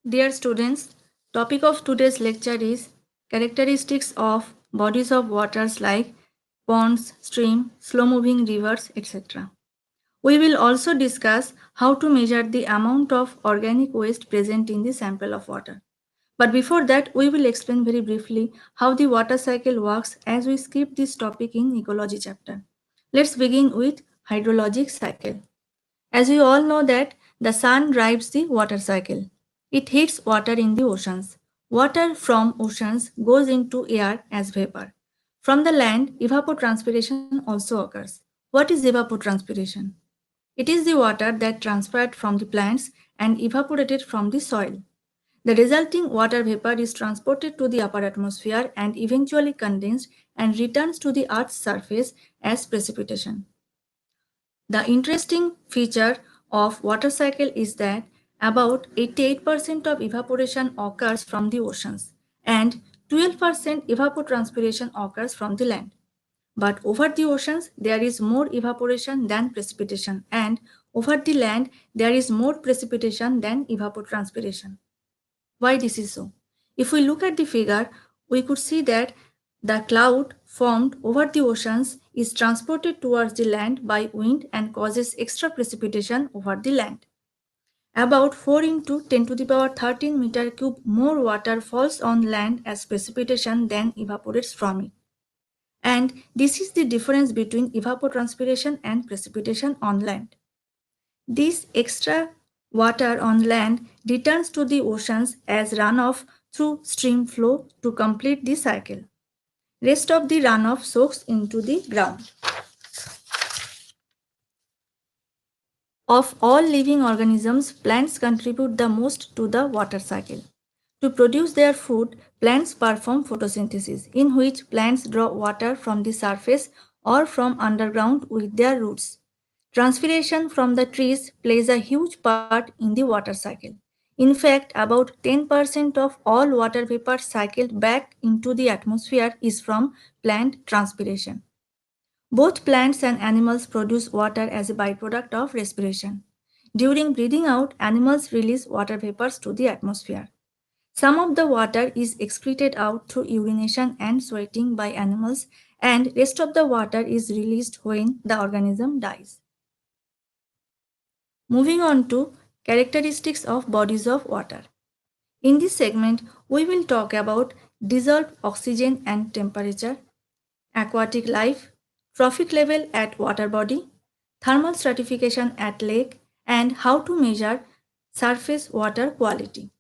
Dear students, topic of today's lecture is characteristics of bodies of waters like ponds, stream, slow moving rivers, etc. We will also discuss how to measure the amount of organic waste present in the sample of water. But before that, we will explain very briefly how the water cycle works as we skip this topic in ecology chapter. Let's begin with hydrologic cycle. As we all know that the sun drives the water cycle. It heats water in the oceans. Water from oceans goes into air as vapor. From the land, evapotranspiration also occurs. What is evapotranspiration? It is the water that transpired from the plants and evaporated from the soil. The resulting water vapor is transported to the upper atmosphere and eventually condensed and returns to the Earth's surface as precipitation. The interesting feature of water cycle is that about 88% of evaporation occurs from the oceans and 12% evapotranspiration occurs from the land. But over the oceans, there is more evaporation than precipitation, and over the land, there is more precipitation than evapotranspiration. Why this is so? If we look at the figure, we could see that the cloud formed over the oceans is transported towards the land by wind and causes extra precipitation over the land. About 4 into 10 to the power 13 meter cube more water falls on land as precipitation than evaporates from it. And this is the difference between evapotranspiration and precipitation on land. This extra water on land returns to the oceans as runoff through stream flow to complete the cycle. Rest of the runoff soaks into the ground. Of all living organisms, plants contribute the most to the water cycle. To produce their food, plants perform photosynthesis, in which plants draw water from the surface or from underground with their roots. Transpiration from the trees plays a huge part in the water cycle. In fact, about 10% of all water vapor cycled back into the atmosphere is from plant transpiration. Both plants and animals produce water as a byproduct of respiration. During breathing out, animals release water vapors to the atmosphere. Some of the water is excreted out through urination and sweating by animals, and rest of the water is released when the organism dies. Moving on to characteristics of bodies of water. In this segment, we will talk about dissolved oxygen and temperature, aquatic life, trophic level at water body, thermal stratification at lake, and how to measure surface water quality.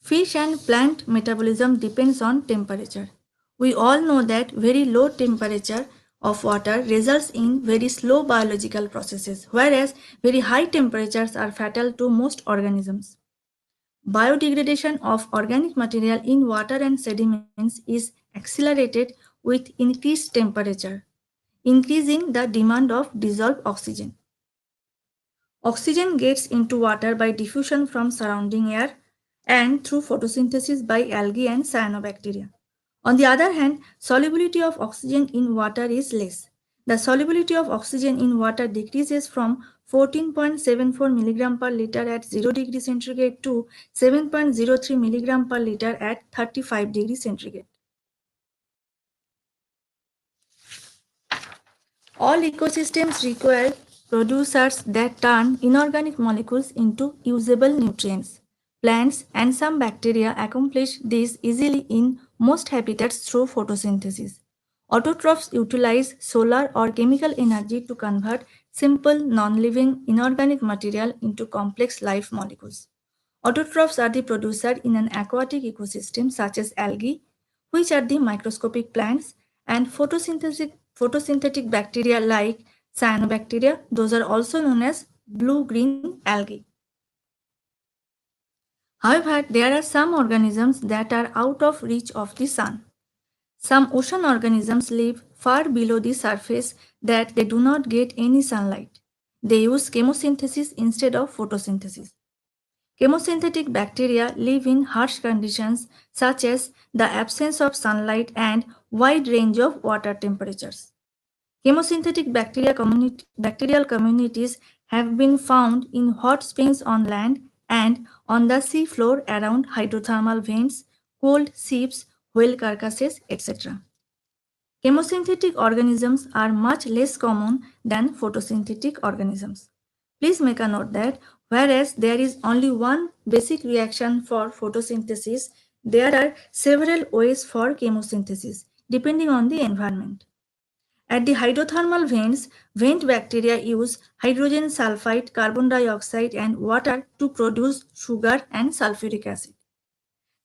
Fish and plant metabolism depends on temperature. We all know that very low temperature of water results in very slow biological processes, whereas very high temperatures are fatal to most organisms. Biodegradation of organic material in water and sediments is accelerated with increased temperature, increasing the demand of dissolved oxygen. Oxygen gets into water by diffusion from surrounding air and through photosynthesis by algae and cyanobacteria. On the other hand, solubility of oxygen in water is less. The solubility of oxygen in water decreases from 14.74 mg per liter at 0 degree centigrade to 7.03 mg per liter at 35 degree centigrade. All ecosystems require producers that turn inorganic molecules into usable nutrients. Plants and some bacteria accomplish this easily in most habitats through photosynthesis. Autotrophs utilize solar or chemical energy to convert simple non-living inorganic material into complex life molecules. Autotrophs are the producer in an aquatic ecosystem such as algae, which are the microscopic plants, and photosynthetic bacteria like cyanobacteria. Those are also known as blue-green algae. However, there are some organisms that are out of reach of the sun. Some ocean organisms live far below the surface that they do not get any sunlight. They use chemosynthesis instead of photosynthesis. Chemosynthetic bacteria live in harsh conditions such as the absence of sunlight and wide range of water temperatures. Chemosynthetic bacterial communities have been found in hot springs on land and on the sea floor around hydrothermal vents, cold seeps, whale carcasses, etc. Chemosynthetic organisms are much less common than photosynthetic organisms. Please make a note that whereas there is only one basic reaction for photosynthesis, there are several ways for chemosynthesis depending on the environment. At the hydrothermal vents, vent bacteria use hydrogen sulfide, carbon dioxide, and water to produce sugar and sulfuric acid.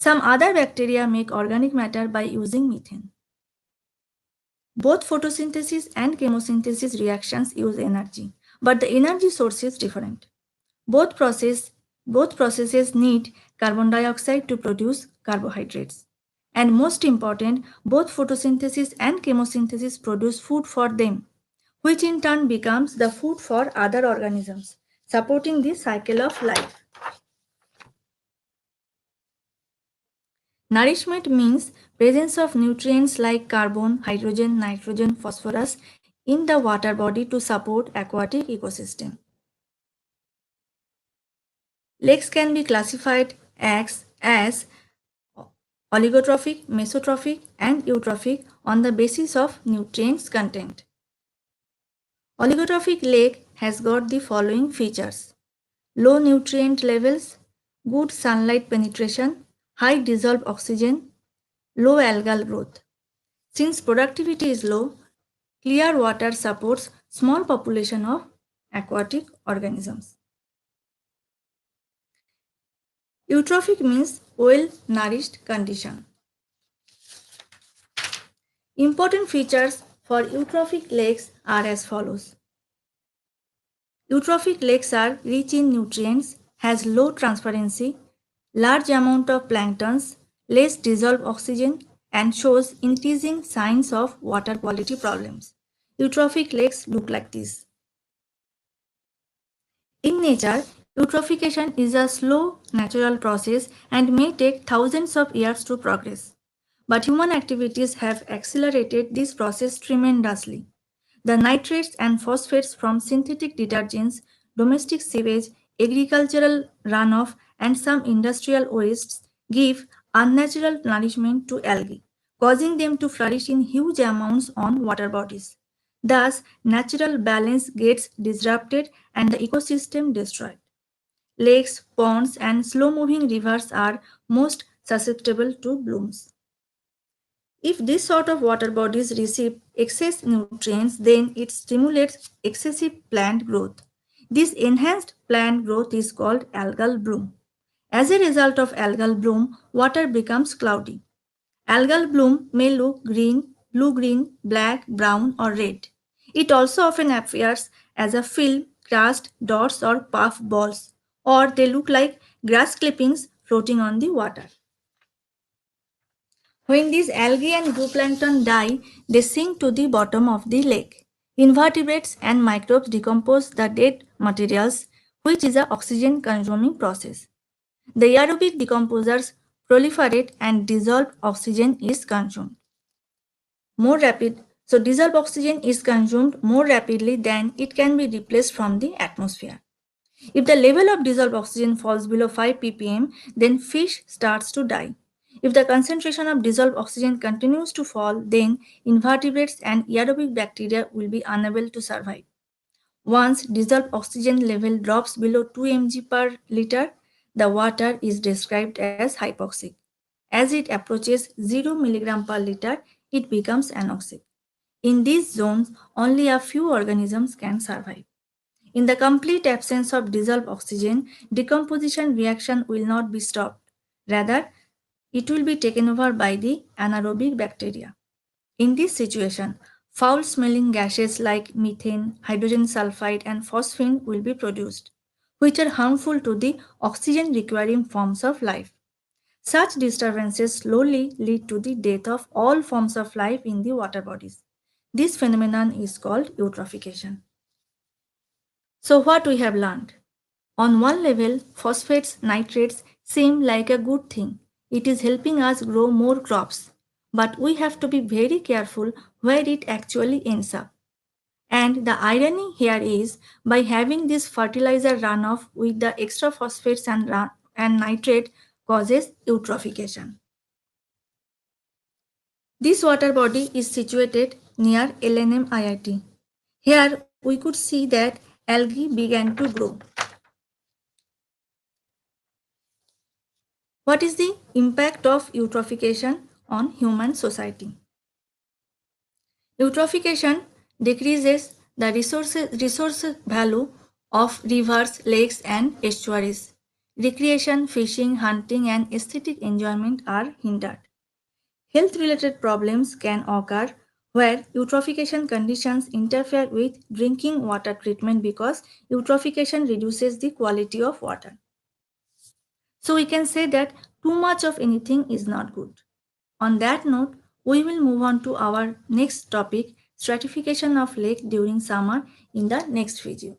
Some other bacteria make organic matter by using methane. Both photosynthesis and chemosynthesis reactions use energy, but the energy source is different. Both processes need carbon dioxide to produce carbohydrates. And most important, both photosynthesis and chemosynthesis produce food for them, which in turn becomes the food for other organisms, supporting the cycle of life. Nourishment means presence of nutrients like carbon, hydrogen, nitrogen, phosphorus in the water body to support aquatic ecosystem. Lakes can be classified as oligotrophic, mesotrophic, and eutrophic on the basis of nutrients content. Oligotrophic lake has got the following features: low nutrient levels, good sunlight penetration, high dissolved oxygen, low algal growth. Since productivity is low, clear water supports small population of aquatic organisms. Eutrophic means well-nourished condition. Important features for eutrophic lakes are as follows. Eutrophic lakes are rich in nutrients, has low transparency, large amount of planktons, less dissolved oxygen, and shows increasing signs of water quality problems. Eutrophic lakes look like this. In nature, eutrophication is a slow natural process and may take thousands of years to progress. But human activities have accelerated this process tremendously. The nitrates and phosphates from synthetic detergents, domestic sewage, agricultural runoff, and some industrial wastes give unnatural nourishment to algae, causing them to flourish in huge amounts on water bodies. Thus, natural balance gets disrupted and the ecosystem destroyed. Lakes, ponds, and slow moving rivers are most susceptible to blooms. If this sort of water bodies receive excess nutrients, then it stimulates excessive plant growth. This enhanced plant growth is called algal bloom. As a result of algal bloom, water becomes cloudy. Algal bloom may look green, blue-green, black, brown, or red. It also often appears as a film, crust, dots, or puff balls, or they look like grass clippings floating on the water. When these algae and zooplankton die, they sink to the bottom of the lake. Invertebrates and microbes decompose the dead materials, which is an oxygen consuming process. The aerobic decomposers proliferate and dissolved oxygen is consumed. Dissolved oxygen is consumed more rapidly than it can be replaced from the atmosphere. If the level of dissolved oxygen falls below 5 ppm, then fish starts to die. If the concentration of dissolved oxygen continues to fall, then invertebrates and aerobic bacteria will be unable to survive. Once dissolved oxygen level drops below 2 mg per liter, the water is described as hypoxic. As it approaches 0 mg per liter, it becomes anoxic. In these zones, only a few organisms can survive. In the complete absence of dissolved oxygen, decomposition reaction will not be stopped. Rather, it will be taken over by the anaerobic bacteria. In this situation, foul-smelling gases like methane, hydrogen sulfide, and phosphine will be produced, which are harmful to the oxygen-requiring forms of life. Such disturbances slowly lead to the death of all forms of life in the water bodies. This phenomenon is called eutrophication. So what we have learned? On one level, phosphates, nitrates seem like a good thing. It is helping us grow more crops. But we have to be very careful where it actually ends up. And the irony here is by having this fertilizer runoff with the extra phosphates and nitrate causes eutrophication. This water body is situated near LNM IIT. Here we could see that algae began to grow. What is the impact of eutrophication on human society? Eutrophication decreases the resource value of rivers, lakes, and estuaries. Recreation, fishing, hunting, and aesthetic enjoyment are hindered. Health related problems can occur where eutrophication conditions interfere with drinking water treatment because eutrophication reduces the quality of water. So we can say that too much of anything is not good. On that note, we will move on to our next topic, stratification of lake during summer, in the next video.